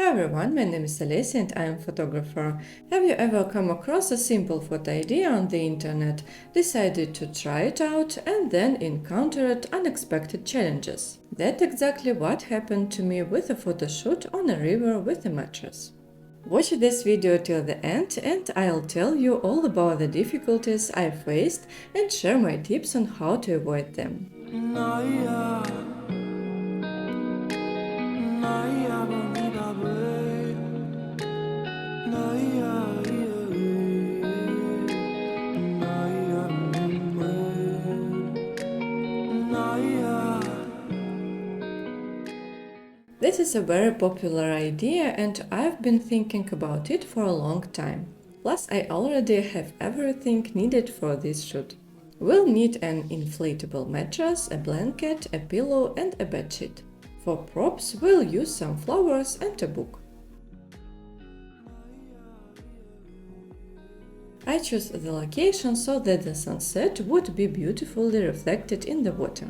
Hi everyone, my name is Alessia and I am a photographer. Have you ever come across a simple photo idea on the internet, decided to try it out and then encountered unexpected challenges? That's exactly what happened to me with a photo shoot on a river with a mattress. Watch this video till the end and I'll tell you all about the difficulties I faced and share my tips on how to avoid them. This is a very popular idea and I've been thinking about it for a long time. Plus, I already have everything needed for this shoot. We'll need an inflatable mattress, a blanket, a pillow and a bedsheet. For props, we'll use some flowers and a book. I chose the location so that the sunset would be beautifully reflected in the water.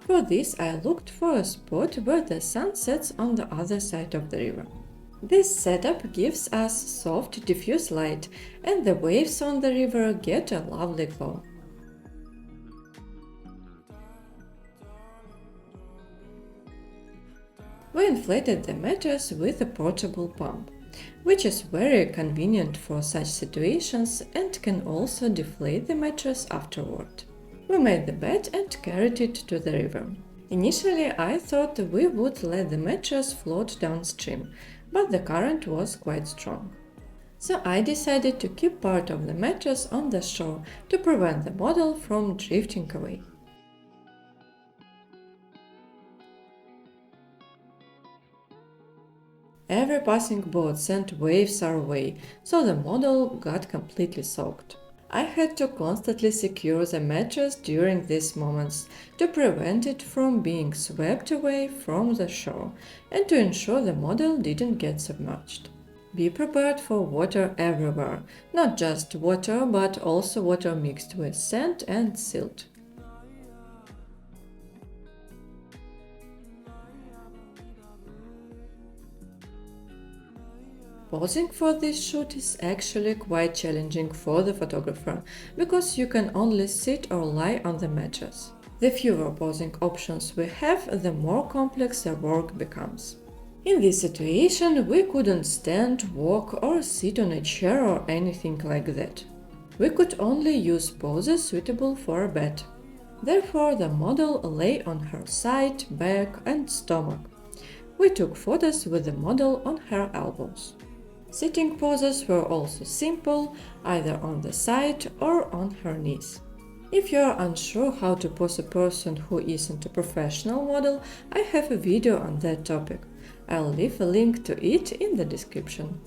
For this, I looked for a spot where the sun sets on the other side of the river. This setup gives us soft, diffuse light, and the waves on the river get a lovely glow. We inflated the mattress with a portable pump, which is very convenient for such situations and can also deflate the mattress afterward. We made the bed and carried it to the river. Initially, I thought we would let the mattress float downstream, but the current was quite strong. So I decided to keep part of the mattress on the shore to prevent the model from drifting away. Every passing boat sent waves our way, so the model got completely soaked. I had to constantly secure the mattress during these moments to prevent it from being swept away from the shore and to ensure the model didn't get submerged. Be prepared for water everywhere, not just water but also water mixed with sand and silt. Posing for this shoot is actually quite challenging for the photographer, because you can only sit or lie on the mattress. The fewer posing options we have, the more complex the work becomes. In this situation, we couldn't stand, walk or sit on a chair or anything like that. We could only use poses suitable for a bed. Therefore, the model lay on her side, back and stomach. We took photos with the model on her elbows. Sitting poses were also simple, either on the side or on her knees. If you are unsure how to pose a person who isn't a professional model, I have a video on that topic. I'll leave a link to it in the description.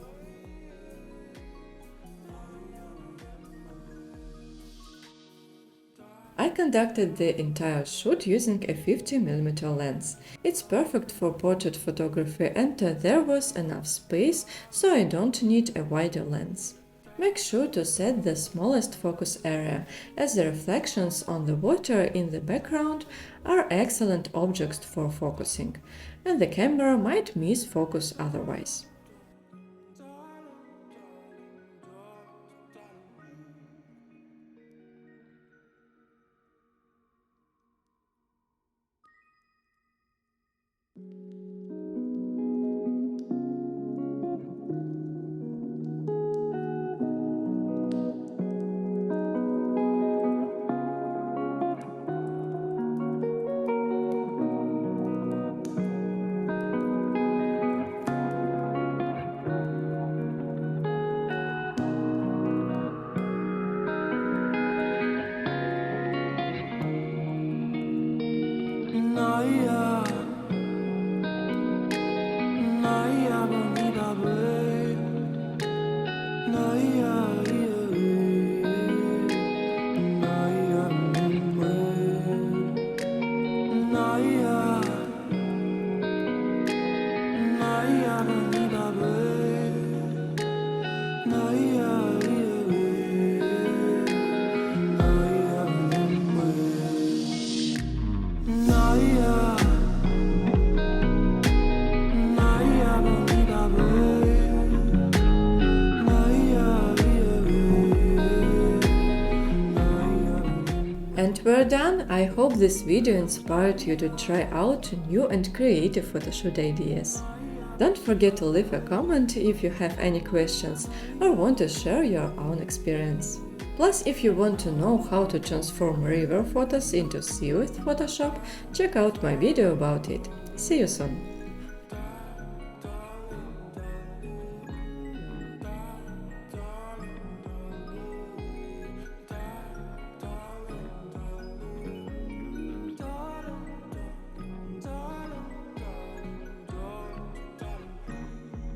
I conducted the entire shoot using a 50mm lens. It's perfect for portrait photography and there was enough space, so I don't need a wider lens. Make sure to set the smallest focus area, as the reflections on the water in the background are excellent objects for focusing, and the camera might miss focus otherwise. I hope this video inspired you to try out new and creative photoshoot ideas. Don't forget to leave a comment if you have any questions or want to share your own experience. Plus, if you want to know how to transform river photos into sea with Photoshop, check out my video about it. See you soon!